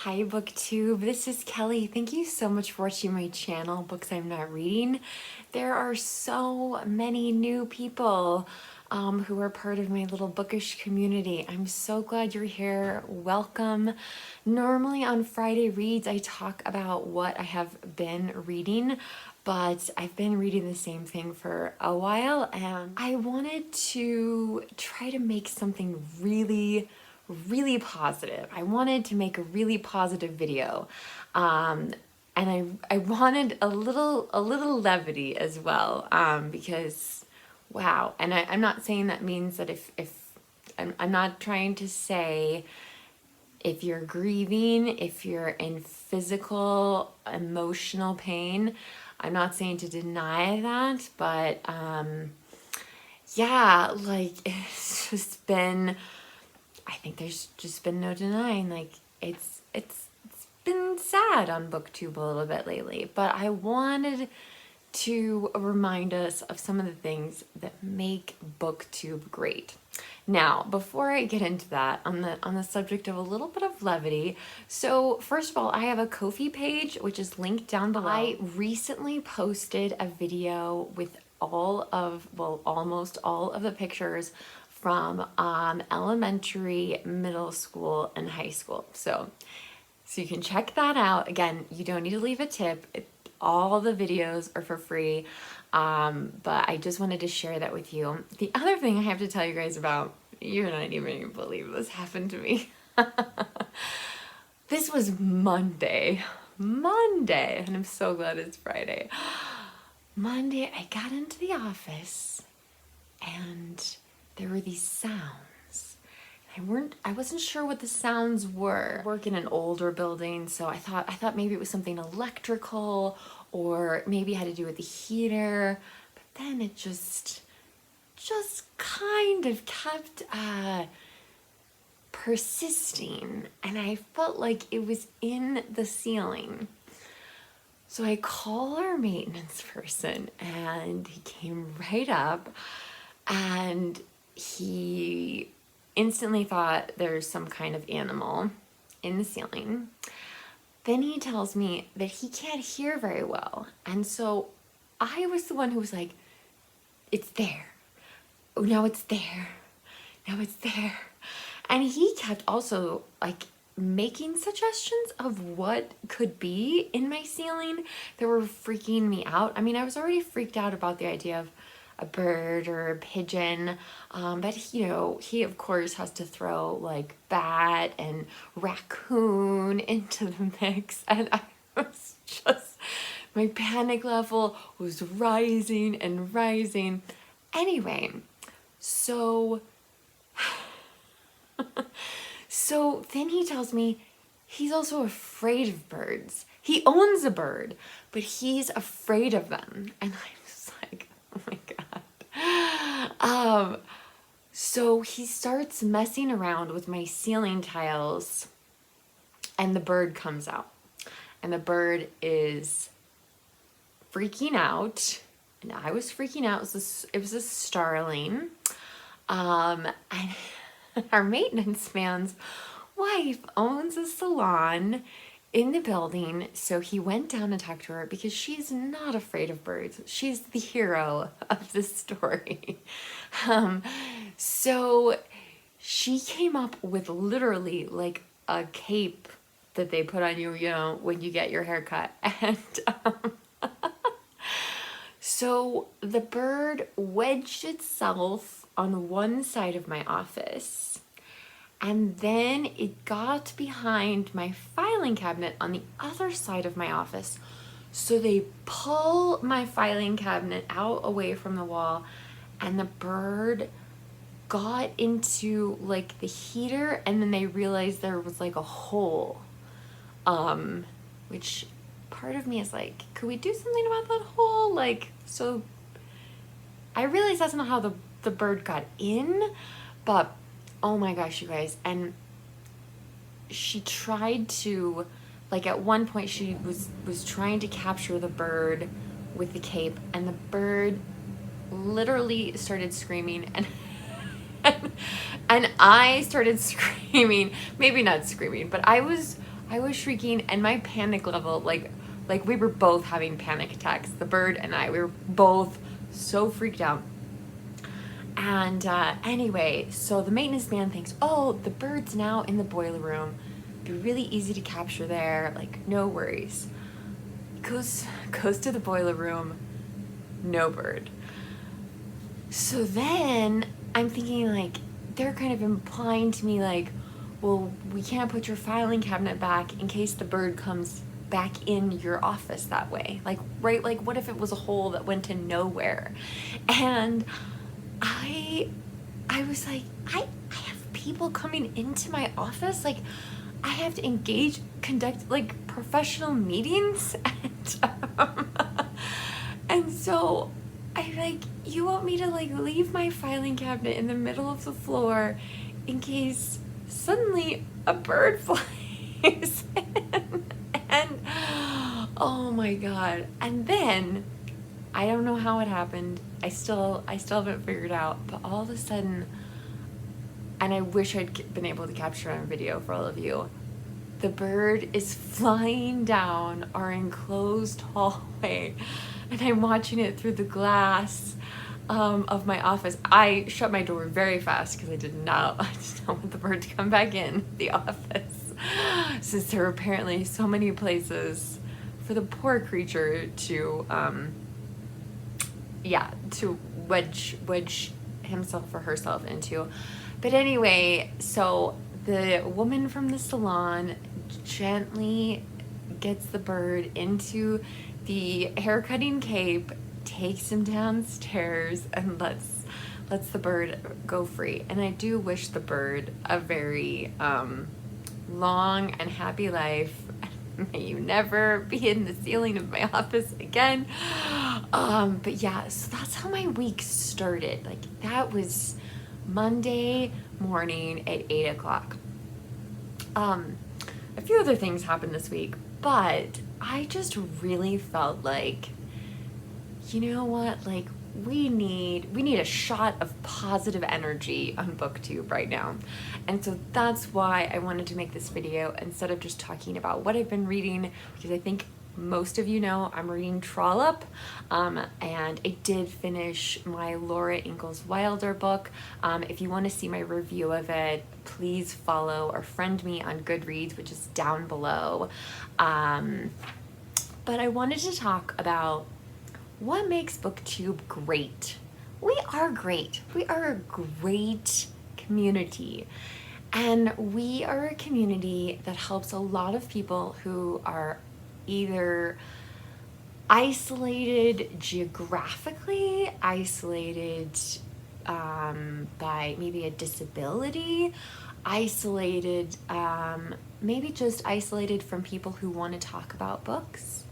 Hi Booktube, this is Kelly. Thank you so much for watching my channel, Books I'm Not Reading. There are so many new people who are part of my little bookish community. I'm so glad you're here. Welcome. Normally on Friday Reads, I talk about what I have been reading, but I've been reading the same thing for a while, and I wanted to try to make something really positive. I wanted to make a really positive video. And I wanted a little levity as well, because wow. And I'm not saying that means that if I'm not trying to say if you're grieving, if you're in physical, emotional pain, I'm not saying to deny that, but yeah, like it's just been, I think there's just been no denying, like it's been sad on Booktube a little bit lately, but I wanted to remind us of some of the things that make Booktube great. Now, before I get into that, on the subject of a little bit of levity, so first of all, I have a Ko-fi page, which is linked down below. I recently posted a video with almost all of the pictures from elementary, middle school, and high school. So you can check that out. Again, you don't need to leave a tip. All the videos are for free, but I just wanted to share that with you. The other thing I have to tell you guys about, you're not even gonna believe this happened to me. This was Monday, and I'm so glad it's Friday. Monday, I got into the office and there were these sounds. I wasn't sure what the sounds were. I work in an older building, so I thought maybe it was something electrical, or maybe it had to do with the heater. But then it just kind of kept persisting, and I felt like it was in the ceiling. So I call our maintenance person, and he came right up, and he instantly thought there's some kind of animal in the ceiling. Then he tells me that he can't hear very well. And so I was the one who was like, it's there. Oh, now it's there. Now it's there. And he kept also like making suggestions of what could be in my ceiling that were freaking me out. I mean, I was already freaked out about the idea of a bird or a pigeon, but he of course has to throw like bat and raccoon into the mix, and I was just, my panic level was rising and rising. Anyway, so then he tells me he's also afraid of birds. He owns a bird, but he's afraid of them, and I'm just like, oh my God. So he starts messing around with my ceiling tiles, and the bird comes out, and the bird is freaking out, and I was freaking out. It was a starling, and our maintenance man's wife owns a salon in the building, so he went down and talked to her because she's not afraid of birds. She's the hero of the story. So she came up with literally like a cape that they put on you, when you get your hair cut. And so the bird wedged itself on one side of my office, and then it got behind my filing cabinet on the other side of my office. So they pull my filing cabinet out away from the wall, and the bird got into like the heater, and then they realized there was like a hole, which part of me is like, could we do something about that hole? Like, so I realize that's not how the bird got in, but oh my gosh, you guys. And she tried to, like, at one point she was trying to capture the bird with the cape, and the bird literally started screaming, and I started screaming, maybe not screaming, but I was I was shrieking, and my panic level, like we were both having panic attacks. The bird and I, we were both so freaked out. And anyway, so the maintenance man thinks, oh, the bird's now in the boiler room. Be really easy to capture there, like no worries. Goes to the boiler room, no bird. So then I'm thinking, like, they're kind of implying to me, like, well, we can't put your filing cabinet back in case the bird comes back in your office that way. Like, right, like, what if it was a hole that went to nowhere? And I was like, I have people coming into my office, like, I have to conduct like professional meetings, and so I like, you want me to like leave my filing cabinet in the middle of the floor in case suddenly a bird flies in, and oh my God. And then I don't know how it happened. I still haven't figured out, but all of a sudden, and I wish I'd been able to capture on video for all of you, the bird is flying down our enclosed hallway, and I'm watching it through the glass of my office. I shut my door very fast because I did not want the bird to come back in the office, since there were apparently so many places for the poor creature to wedge himself or herself into. But anyway, so the woman from the salon gently gets the bird into the haircutting cape, takes him downstairs, and lets the bird go free. And I do wish the bird a very long and happy life. May you never be in the ceiling of my office again. But yeah, so that's how my week started. Like, that was Monday morning at 8 o'clock. A few other things happened this week, but I just really felt like, you know what, like, we need a shot of positive energy on Booktube right now. And so that's why I wanted to make this video instead of just talking about what I've been reading, because I think most of you know I'm reading Trollop, and I did finish my Laura Ingalls Wilder book. If you want to see my review of it, please follow or friend me on Goodreads, which is down below. But I wanted to talk about what makes Booktube great. We are great. We are a great community. And we are a community that helps a lot of people who are either isolated geographically, isolated by maybe a disability, isolated, maybe just isolated from people who want to talk about books.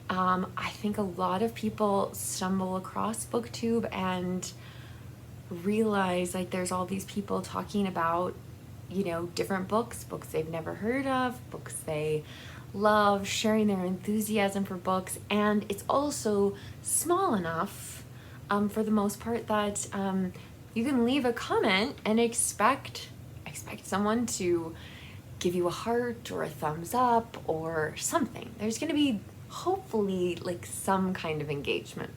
I think a lot of people stumble across Booktube and realize, like, there's all these people talking about, you know, different books they've never heard of, books they love, sharing their enthusiasm for books. And it's also small enough, for the most part, that you can leave a comment and expect someone to give you a heart or a thumbs up or something. There's going to be hopefully like some kind of engagement.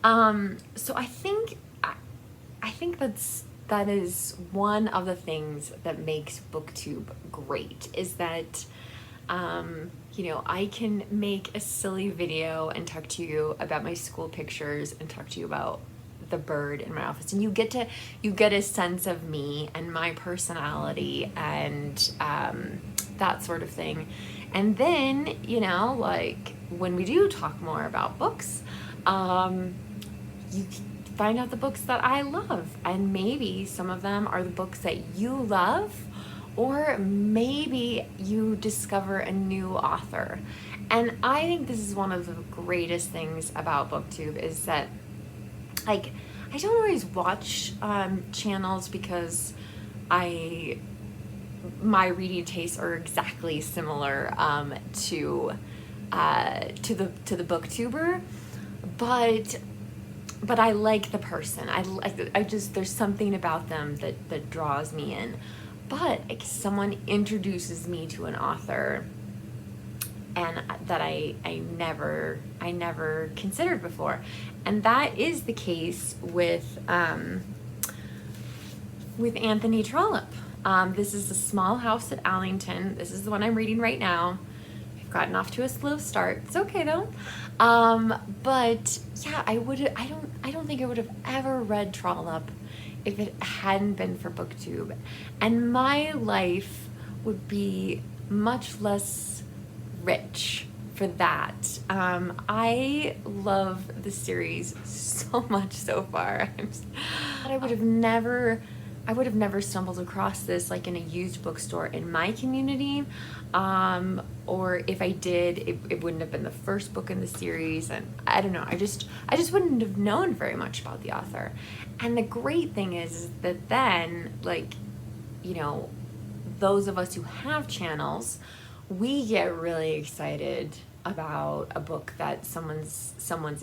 So I think that is one of the things that makes Booktube great, is that you know, I can make a silly video and talk to you about my school pictures and talk to you about the bird in my office, and you get a sense of me and my personality and that sort of thing. And then, you know, like, when we do talk more about books, you find out the books that I love, and maybe some of them are the books that you love, or maybe you discover a new author. And I think this is one of the greatest things about Booktube, is that, like, I don't always watch channels because my reading tastes are exactly similar to the booktuber, but I like the person. I just, there's something about them that draws me in. but someone introduces me to an author and that I never considered before. And that is the case with Anthony Trollope. This is A Small House at Allington. This is the one I'm reading right now. I've gotten off to a slow start. It's okay though. But yeah, I don't think I would have ever read Trollope if it hadn't been for Booktube. And my life would be much less rich for that. I love the series so much so far. I would have never stumbled across this like in a used bookstore in my community, or if I did, it wouldn't have been the first book in the series. And I don't know, I just wouldn't have known very much about the author. And the great thing is that then, like, you know, those of us who have channels, we get really excited about a book that someone's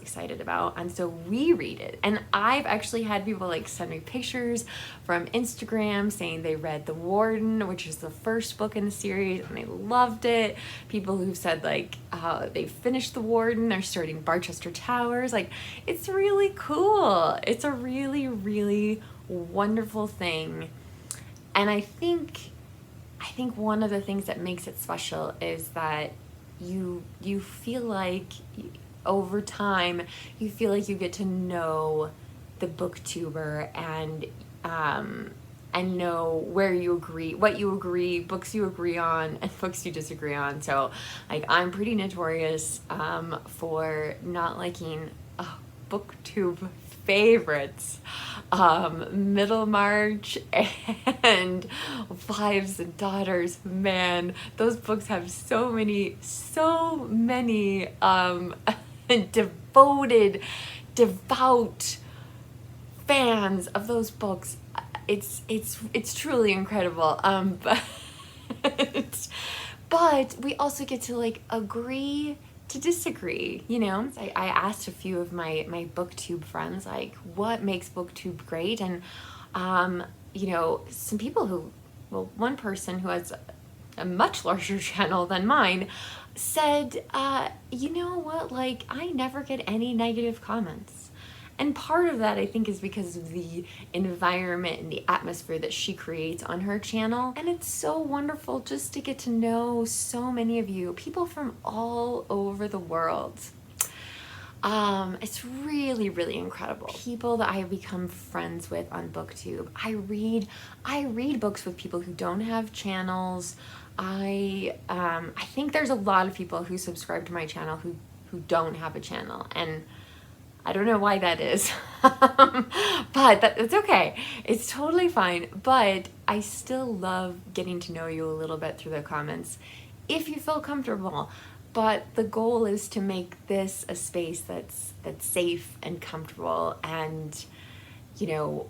excited about, and so we read it. And I've actually had people like send me pictures from Instagram saying they read The Warden, which is the first book in the series, and they loved it. People who've said like they finished The Warden, they're starting Barchester Towers. Like, it's really cool. It's a really, really wonderful thing. And I think one of the things that makes it special is that you feel like over time you feel like you get to know the booktuber and know where you agree, what you agree, books you agree on, and books you disagree on. So like, I'm pretty notorious for not liking Booktube favorites, Middlemarch and Wives and Daughters. Man, those books have so many devout fans of those books. It's truly incredible. But we also get to like agree to disagree, you know? I asked a few of my Booktube friends, like, what makes Booktube great? And, you know, some people one person who has a much larger channel than mine said, you know what, like, I never get any negative comments. And part of that, I think, is because of the environment and the atmosphere that she creates on her channel. And it's so wonderful just to get to know so many of you, people from all over the world. It's really, really incredible. People that I have become friends with on Booktube. I read books with people who don't have channels. I think there's a lot of people who subscribe to my channel who don't have a channel, and I don't know why that is, but it's okay. It's totally fine. But I still love getting to know you a little bit through the comments if you feel comfortable. But the goal is to make this a space that's safe and comfortable, and, you know,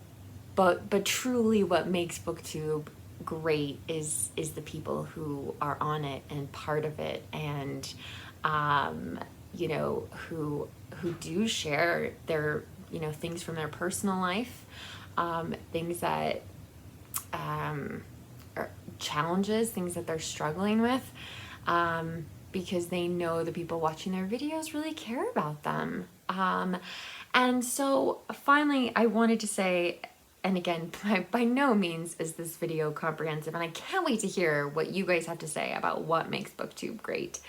but truly what makes Booktube great is the people who are on it and part of it, and you know, who do share their, you know, things from their personal life, things that are challenges, things that they're struggling with, because they know the people watching their videos really care about them. And so finally, I wanted to say, and again, by no means is this video comprehensive, and I can't wait to hear what you guys have to say about what makes Booktube great.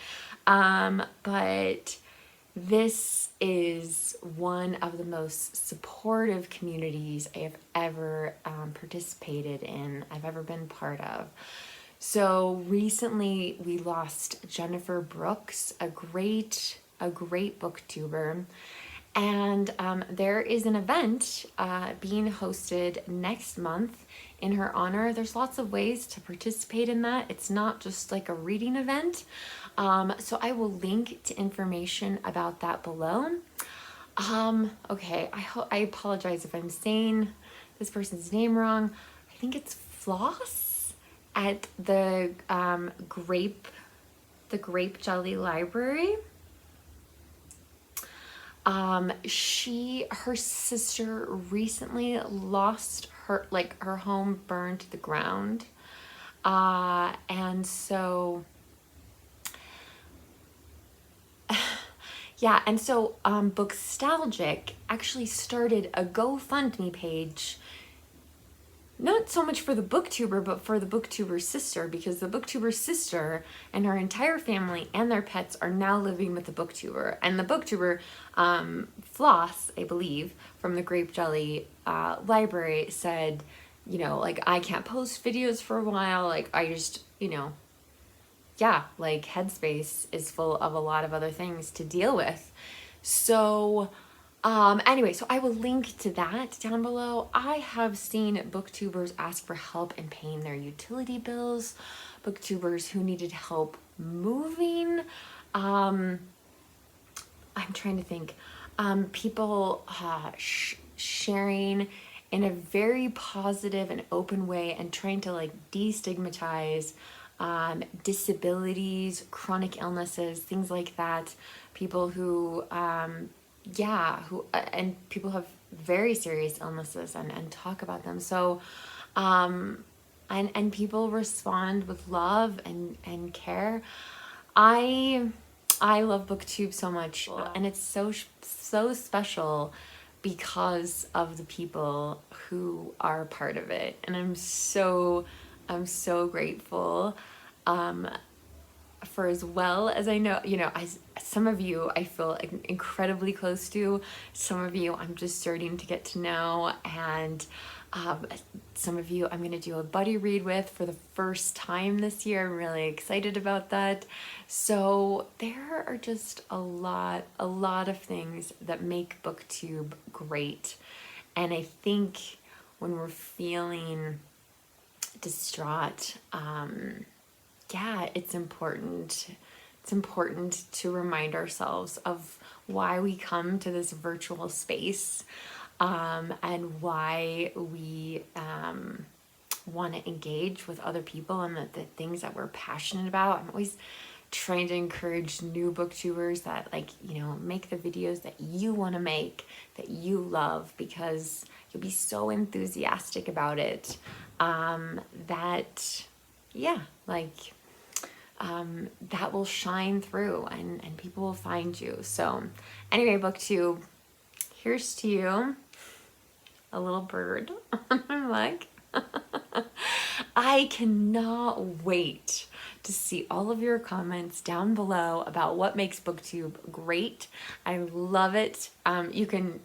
But this is one of the most supportive communities I have ever participated in, I've ever been part of. So recently we lost Jennifer Brooks, a great booktuber, and there is an event being hosted next month in her honor. There's lots of ways to participate in that. It's not just like a reading event. So I will link to information about that below. Okay, I apologize if I'm saying this person's name wrong. I think it's Floss at the Grape Jelly Library. Her sister recently lost her home burned to the ground. And so, yeah, and so Bookstalgic actually started a GoFundMe page, not so much for the booktuber, but for the booktuber's sister, because the booktuber's sister and her entire family and their pets are now living with the booktuber. And the booktuber, Floss, I believe, from the Grape Jelly library said, you know, like, I can't post videos for a while. Like, I just, you know, yeah, like, headspace is full of a lot of other things to deal with. So anyway, so I will link to that down below. I have seen booktubers ask for help in paying their utility bills, booktubers who needed help moving. I'm trying to think. People sharing in a very positive and open way and trying to like destigmatize disabilities, chronic illnesses, things like that. People who and people have very serious illnesses and talk about them. So, and people respond with love and care. I love BookTube so much, and it's so special because of the people who are part of it, and I'm so grateful. For as well as I know, you know, some of you I feel incredibly close to, some of you I'm just starting to get to know, and some of you I'm going to do a buddy read with for the first time this year. I'm really excited about that. So there are just a lot of things that make BookTube great. And I think when we're feeling distraught, yeah, it's important. It's important to remind ourselves of why we come to this virtual space, and why we want to engage with other people and the things that we're passionate about. I'm always trying to encourage new booktubers that, like, you know, make the videos that you want to make, that you love, because you'll be so enthusiastic about it, that, yeah, like, that will shine through and people will find you. So anyway, BookTube, here's to you. A little bird on my leg. I cannot wait to see all of your comments down below about what makes BookTube great. I love it. You can,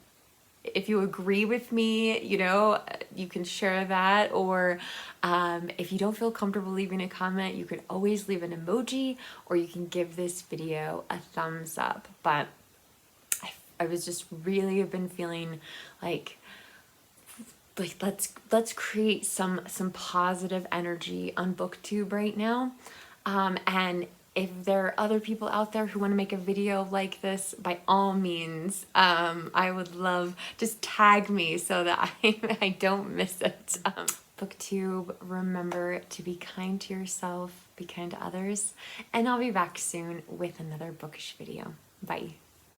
if you agree with me, you know, you can share that, or if you don't feel comfortable leaving a comment, you can always leave an emoji, or you can give this video a thumbs up. But I was just really have been feeling like let's create some positive energy on BookTube right now, and if there are other people out there who want to make a video like this, by all means, I would love, just tag me so that I don't miss it. BookTube, remember to be kind to yourself, be kind to others, and I'll be back soon with another bookish video. Bye.